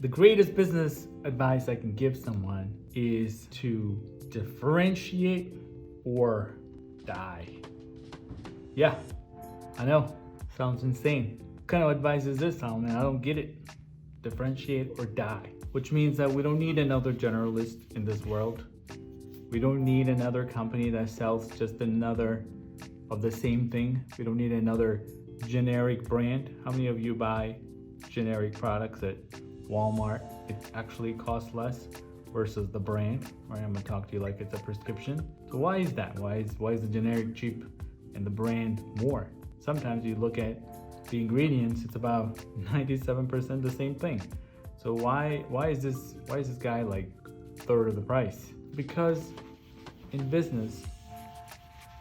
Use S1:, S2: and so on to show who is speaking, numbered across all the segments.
S1: The greatest business advice I can give someone is to differentiate or die. Yeah, I know, sounds insane. What kind of advice is this, Solomon? I don't get it. Differentiate or die, which means that we don't need another generalist in this world. We don't need another company that sells just another of the same thing. We don't need another generic brand. How many of you buy generic products at Walmart? It actually costs less versus the brand, right? I'm gonna talk to you like it's a prescription. So why is that? Why is the generic cheap and the brand more? Sometimes you look at the ingredients, it's about 97% the same thing. So why is this guy like third of the price? Because in business,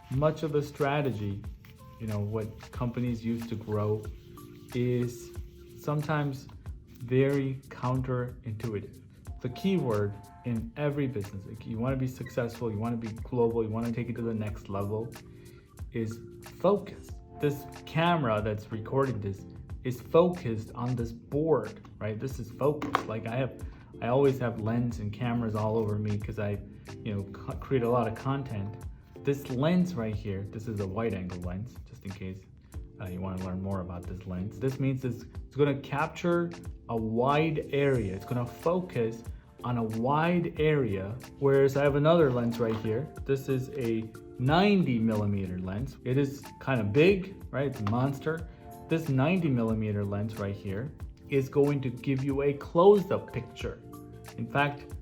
S1: much of the strategy, what companies use to grow is sometimes very counterintuitive. The key word in every business, like you want to be successful, you want to be global, you want to take it to the next level, is focus. This camera that's recording this is focused on this board, right? This is focused. Like I always have lens and cameras all over me because I, create a lot of content. This lens right here, this is a wide angle lens, just in case you want to learn more about this lens. This means it's going to capture a wide area. It's going to focus on a wide area, whereas I have another lens right here. This is a 90 millimeter lens. It is kind of big, right? It's a monster. This 90 millimeter lens right here is going to give you a close-up picture. In fact,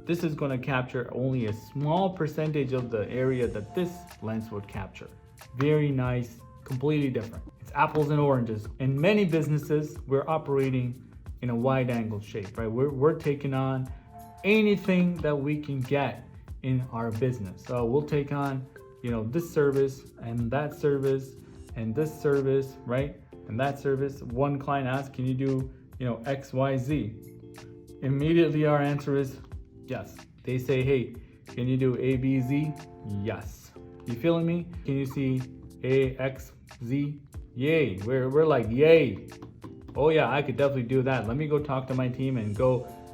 S1: this is going to capture only a small percentage of the area that this lens would capture. Very nice, completely different. It's apples and oranges. In many businesses, we're operating in a wide angle shape, right? We're taking on anything that we can get in our business. So we'll take on, this service and that service and this service, right? And that service. One client asks, can you do, X, Y, Z? Immediately our answer is yes. They say, hey, can you do A, B, Z? Yes. You feeling me? Can you see A, X, Z? Yay. We're like, yay. Oh yeah, I could definitely do that. Let me go talk to my team and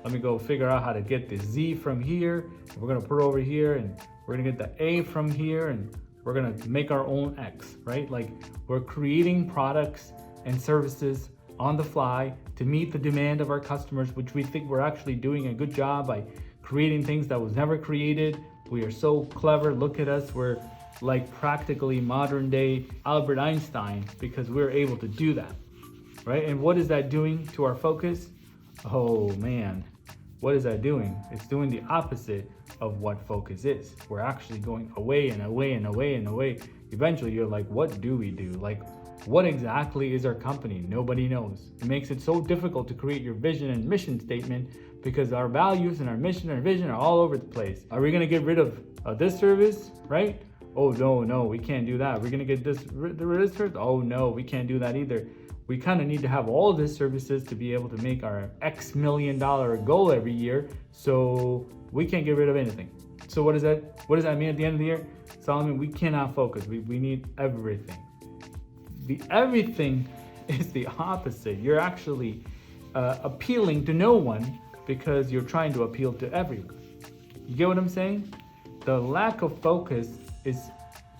S1: let me go figure out how to get the Z from here. We're gonna put it over here and we're gonna get the A from here and we're gonna make our own X, right? Like we're creating products and services on the fly to meet the demand of our customers, which we think we're actually doing a good job by creating things that was never created. We are so clever, look at us. We're like practically modern day Albert Einstein because we're able to do that, right? And what is that doing to our focus? Oh man, what is that doing? It's doing the opposite of what focus is. We're actually going away and away and away and away. Eventually you're like, what do we do? Like, what exactly is our company? Nobody knows. It makes it so difficult to create your vision and mission statement because our values and our mission and vision are all over the place. Are we gonna get rid of this service, right? Oh no, we can't do that. We're gonna get rid of this service? Oh no, we can't do that either. We kind of need to have all these services to be able to make our X million dollar goal every year. So we can't get rid of anything. So what does that mean at the end of the year? Solomon, we cannot focus. We need everything. The everything is the opposite. You're actually appealing to no one because you're trying to appeal to everyone. You get what I'm saying? The lack of focus is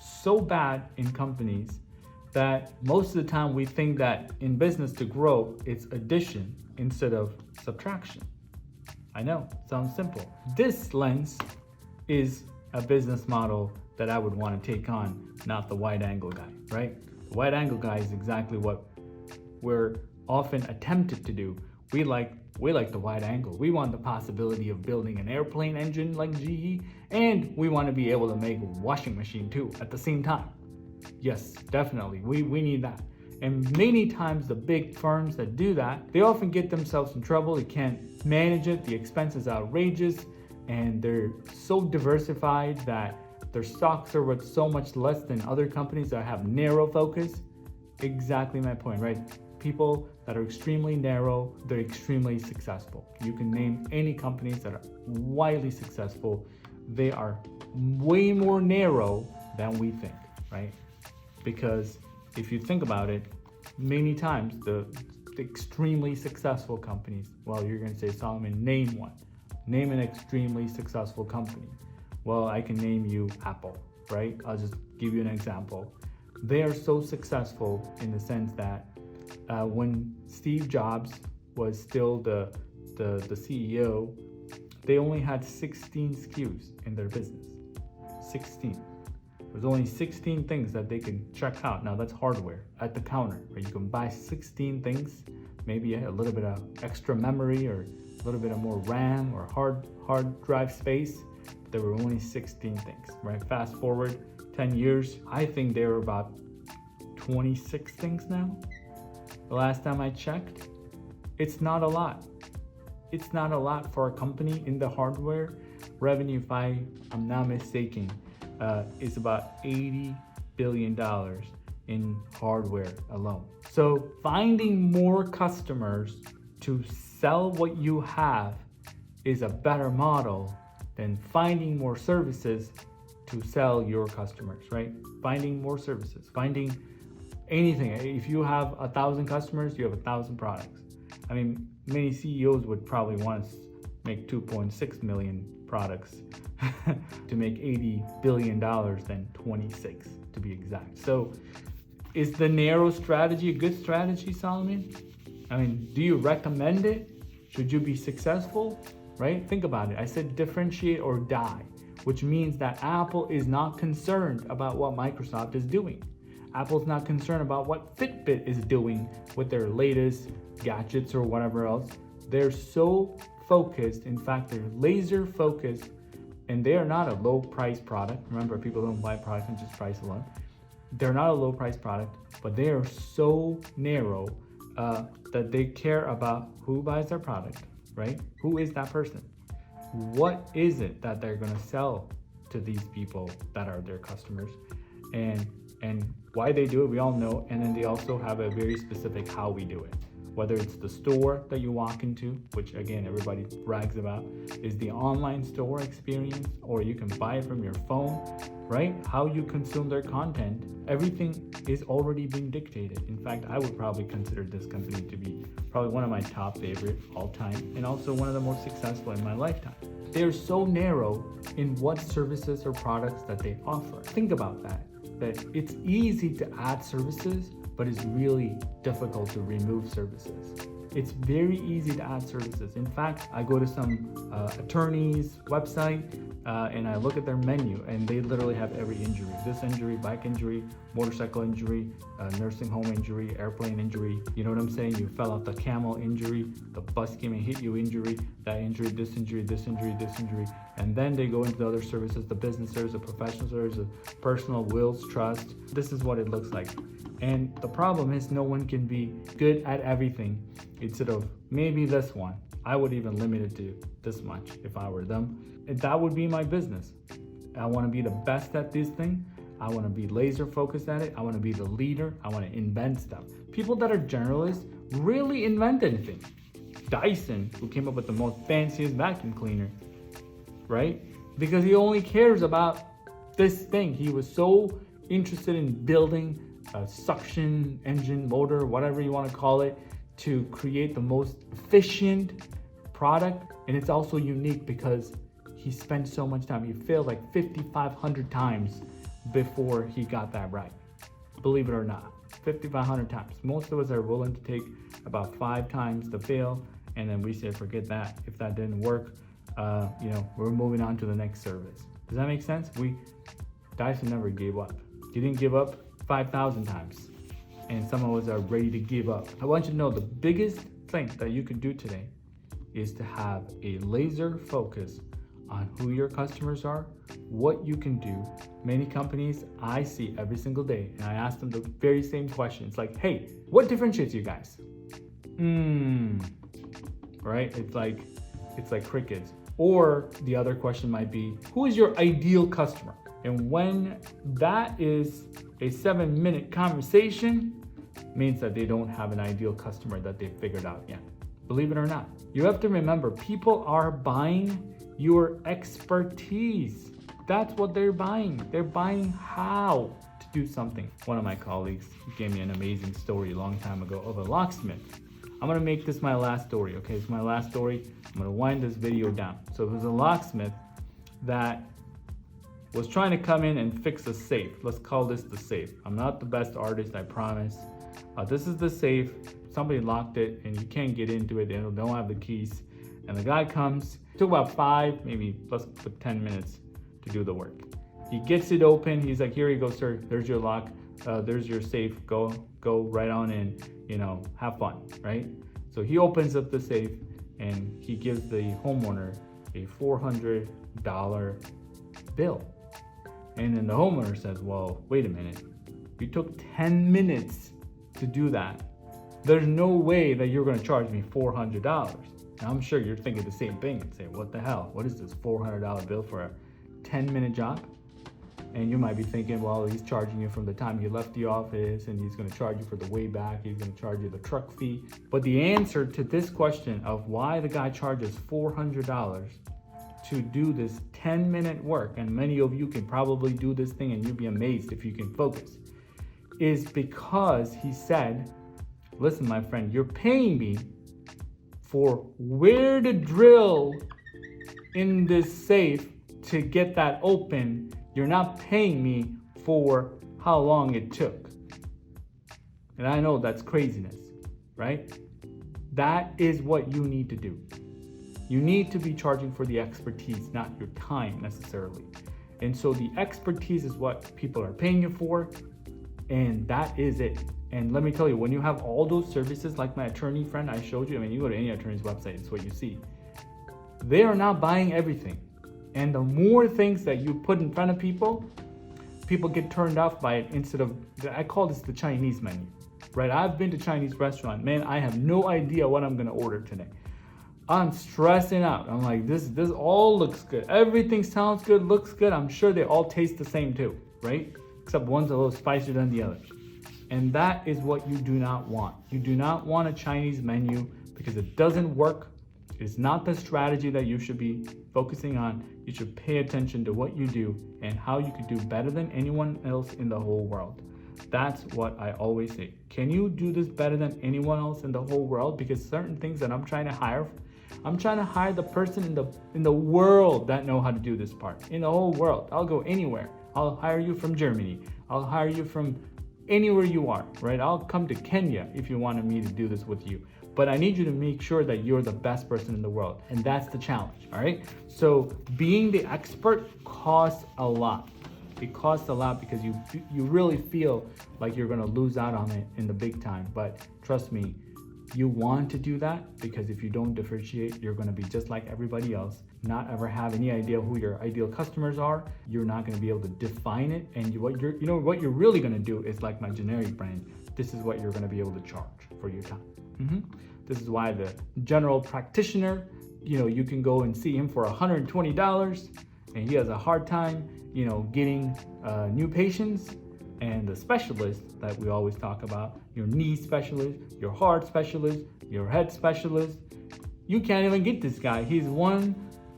S1: so bad in companies that most of the time we think that in business to grow, it's addition instead of subtraction. I know, sounds simple. This lens is a business model that I would want to take on, not the wide angle guy, right? The wide angle guy is exactly what we're often attempted to do. We like the wide angle. We want the possibility of building an airplane engine like GE, and we want to be able to make a washing machine too at the same time. Yes, definitely. We need that. And many times the big firms that do that, they often get themselves in trouble. They can't manage it. The expense is outrageous and they're so diversified that their stocks are worth so much less than other companies that have narrow focus. Exactly my point, right? People that are extremely narrow, they're extremely successful. You can name any companies that are widely successful. They are way more narrow than we think, right? Because if you think about it, many times the extremely successful companies. Well, you're going to say, Solomon, name one. Name an extremely successful company. Well, I can name you Apple, right? I'll just give you an example. They are so successful in the sense that when Steve Jobs was still the CEO, they only had 16 SKUs in their business. 16. There's only 16 things that they can check out. Now that's hardware at the counter, right? You can buy 16 things, maybe a little bit of extra memory or a little bit of more RAM or hard drive space. But there were only 16 things, right? Fast forward 10 years, I think there were about 26 things now. The last time I checked, it's not a lot. It's not a lot for a company in the hardware. Revenue, if I'm not mistaken, is about $80 billion in hardware alone. So finding more customers to sell what you have is a better model than finding more services to sell your customers, right? Finding more services, finding anything. If you have 1,000 customers, you have 1,000 products. I mean, many CEOs would probably want to make 2.6 million products to make $80 billion than 26 to be exact. So is the narrow strategy a good strategy, Solomon? I mean, do you recommend it? Should you be successful, right? Think about it. I said differentiate or die, which means that Apple is not concerned about what Microsoft is doing. Apple's not concerned about what Fitbit is doing with their latest gadgets or whatever else. They're so focused. In fact, they're laser focused, and they are not a low price product. Remember, people don't buy products on just price alone. They're not a low price product, but they are so narrow that they care about who buys their product, right? Who is that person? What is it that they're going to sell to these people that are their customers, and why they do it, we all know. And then they also have a very specific how we do it. Whether it's the store that you walk into, which again, everybody brags about, is the online store experience, or you can buy it from your phone, right? How you consume their content, everything is already being dictated. In fact, I would probably consider this company to be probably one of my top favorite all time, and also one of the most successful in my lifetime. They're so narrow in what services or products that they offer. Think about that it's easy to add services, but it's really difficult to remove services. It's very easy to add services. In fact, I go to some attorney's website and I look at their menu, and they literally have every injury. This injury, bike injury, motorcycle injury, nursing home injury, airplane injury. You know what I'm saying? You fell off the camel injury, the bus came and hit you injury, that injury, this injury, this injury, this injury. And then they go into the other services, the business service, the professional service, the personal, wills, trust. This is what it looks like. And the problem is no one can be good at everything. It's sort of maybe this one. I would even limit it to this much if I were them. And that would be my business. I want to be the best at this thing. I want to be laser focused at it. I want to be the leader. I want to invent stuff. People that are generalists really invent anything. Dyson, who came up with the most fanciest vacuum cleaner, right? Because he only cares about this thing. He was so interested in building a suction engine, motor, whatever you want to call it, to create the most efficient product. And it's also unique because he spent so much time. He failed like 5,500 times before he got that right. Believe it or not, 5,500 times. Most of us are willing to take about 5 times to fail, and then we say, forget that. If that didn't work, we're moving on to the next service. Does that make sense? Dyson never gave up. He didn't give up 5,000 times, and some of us are ready to give up. I want you to know the biggest thing that you can do today is to have a laser focus on who your customers are, what you can do. Many companies I see every single day, and I ask them the very same question. It's like, hey, what differentiates you guys? Right? It's like crickets. Or the other question might be, who is your ideal customer? And when that is a 7-minute conversation, means that they don't have an ideal customer that they've figured out yet. Believe it or not. You have to remember, people are buying your expertise. That's what they're buying. They're buying how to do something. One of my colleagues gave me an amazing story a long time ago of a locksmith. I'm gonna make this my last story, okay? It's my last story. I'm gonna wind this video down. So it was a locksmith that was trying to come in and fix a safe. Let's call this the safe. I'm not the best artist, I promise. This is the safe. Somebody locked it and you can't get into it. They don't have the keys. And the guy comes, it took about 5, maybe let's put 10 minutes to do the work. He gets it open. He's like, here you go, sir. There's your lock. There's your safe. Go right on in, have fun, right? So he opens up the safe and he gives the homeowner a $400 bill. And then the homeowner says, well, wait a minute. You took 10 minutes to do that. There's no way that you're gonna charge me $400. Now, I'm sure you're thinking the same thing and say, what the hell? What is this $400 bill for a 10-minute job? And you might be thinking, well, he's charging you from the time you left the office and he's gonna charge you for the way back. He's gonna charge you the truck fee. But the answer to this question of why the guy charges $400 to do this 10-minute work, and many of you can probably do this thing and you'll be amazed if you can focus, is because he said, listen, my friend, you're paying me for where to drill in this safe to get that open. You're not paying me for how long it took. And I know that's craziness, right? That is what you need to do. You need to be charging for the expertise, not your time necessarily. And so the expertise is what people are paying you for, and that is it. And let me tell you, when you have all those services, like my attorney friend I showed you, you go to any attorney's website, it's what you see. They are not buying everything. And the more things that you put in front of people get turned off by it instead of, I call this the Chinese menu, right? I've been to Chinese restaurant, man, I have no idea what I'm gonna order today. I'm stressing out. I'm like, this all looks good. Everything sounds good, looks good. I'm sure they all taste the same too, right? Except one's a little spicier than the other. And that is what you do not want. You do not want a Chinese menu because it doesn't work. It's not the strategy that you should be focusing on. You should pay attention to what you do and how you could do better than anyone else in the whole world. That's what I always say. Can you do this better than anyone else in the whole world? Because certain things that I'm trying to hire the person in the world that know how to do this part. In the whole world. I'll go anywhere. I'll hire you from Germany. I'll hire you from anywhere you are, right? I'll come to Kenya if you wanted me to do this with you. But I need you to make sure that you're the best person in the world. And that's the challenge, all right? So being the expert costs a lot. It costs a lot because you really feel like you're gonna lose out on it in the big time. But trust me, you want to do that because if you don't differentiate, you're gonna be just like everybody else, not ever have any idea who your ideal customers are. You're not gonna be able to define it. And what you're really gonna do is like my generic brand. This is what you're gonna be able to charge for your time. This is why the general practitioner, you can go and see him for $120 and he has a hard time, getting new patients. And the specialist that we always talk about, your knee specialist, your heart specialist, your head specialist, you can't even get this guy. He's 1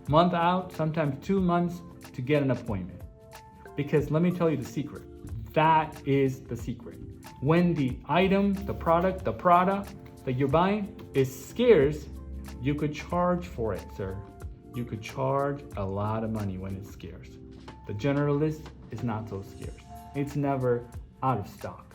S1: month out, sometimes 2 months to get an appointment. Because let me tell you the secret. That is the secret. When the item, the product that you're buying is scarce, you could charge for it, sir. You could charge a lot of money when it's scarce. The generalist is not so scarce. It's never out of stock.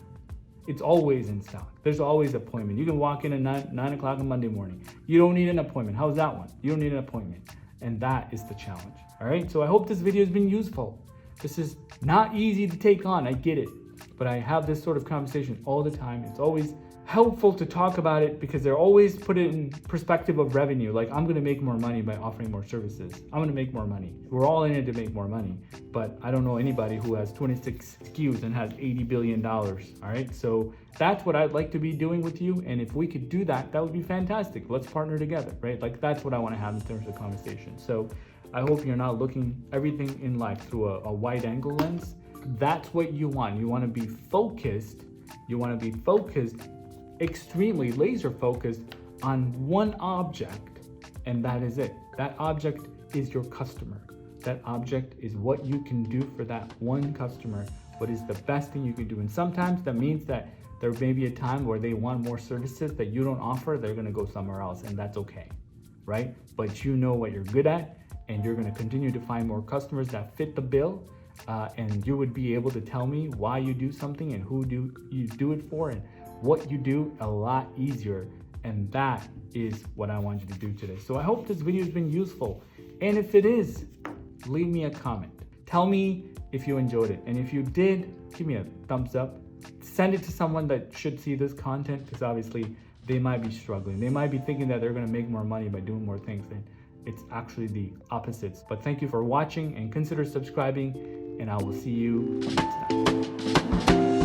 S1: It's always in stock. There's always an appointment. You can walk in at 9 o'clock on Monday morning. You don't need an appointment. How's that one? You don't need an appointment. And that is the challenge. All right. So I hope this video has been useful. This is not easy to take on. I get it. But I have this sort of conversation all the time. It's always helpful to talk about it because they're always put it in perspective of revenue. Like, I'm going to make more money by offering more services. I'm going to make more money. We're all in it to make more money. But I don't know anybody who has 26 SKUs and has $80 billion. All right. So that's what I'd like to be doing with you. And if we could do that, that would be fantastic. Let's partner together, right? Like, that's what I want to have in terms of conversation. So I hope you're not looking everything in life through a wide angle lens. That's what you want. You want to be focused. You want to be focused, extremely laser focused on one object, and that is it. That object is your customer. That object is what you can do for that one customer, what is the best thing you can do. And sometimes that means that There may be a time where they want more services that you don't offer, they're gonna go somewhere else, and that's okay, right? But you know what you're good at, and you're gonna continue to find more customers that fit the bill, and you would be able to tell me why you do something and who you do it for and what you do a lot easier. And that is what I want you to do today. So I hope this video has been useful. And if it is, leave me a comment. Tell me if you enjoyed it. And if you did, give me a thumbs up. Send it to someone that should see this content, because obviously they might be struggling. They might be thinking that they're gonna make more money by doing more things, and it's actually the opposites. But thank you for watching, and consider subscribing, and I will see you next time.